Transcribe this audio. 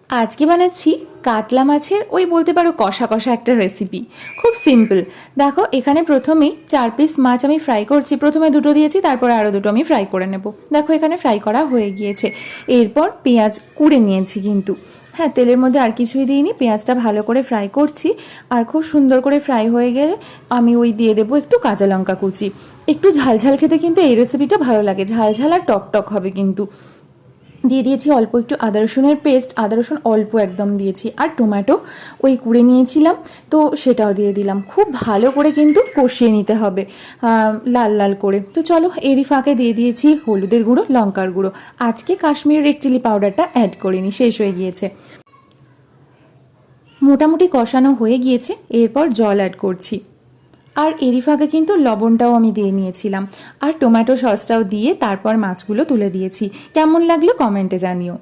আজকে বানাচ্ছি কাতলা মাছের ওই বলতে পারো কষা কষা একটা রেসিপি। খুব সিম্পল। দেখো এখানে প্রথমেই 4 পিস মাছ আমি ফ্রাই করছি। প্রথমে দুটো দিয়েছি, তারপরে আরও দুটো আমি ফ্রাই করে নেব। দেখো এখানে ফ্রাই করা হয়ে গিয়েছে। এরপর পেঁয়াজ কুড়ে নিয়েছি কিন্তু, হ্যাঁ, তেলের মধ্যে আর কিছুই দিইনি। পেঁয়াজটা ভালো করে ফ্রাই করছি, আর খুব সুন্দর করে ফ্রাই হয়ে গেলে আমি ওই দিয়ে দেবো একটু কাঁচা লঙ্কা কুচি। একটু ঝালঝাল খেতে কিন্তু এই রেসিপিটা ভালো লাগে, ঝালঝাল আর টক টক হবে কিন্তু। দিয়ে দিয়েছি অল্প একটু আদা রসুনের পেস্ট, আদা রসুন অল্প একদম দিয়েছি, আর টমেটো ওই কুড়ে নিয়েছিলাম তো সেটাও দিয়ে দিলাম। খুব ভালো করে কিন্তু কষিয়ে নিতে হবে লাল লাল করে। তো চলো এরই ফাঁকে দিয়ে দিয়েছি হলুদের গুঁড়ো, লঙ্কার গুঁড়ো। আজকে কাশ্মীরি রেড চিলি পাউডারটা অ্যাড করিনি, শেষ হয়ে গিয়েছে। মোটামুটি কষানো হয়ে গিয়েছে, এরপর জল অ্যাড করছি। আর এরই ফাঁকে কিন্তু লবণটাও আমি দিয়ে নিয়েছিলাম, আর টমেটো সসটাও দিয়ে তারপর মাছগুলো তুলে দিয়েছি। কেমন লাগলো কমেন্টে জানিও।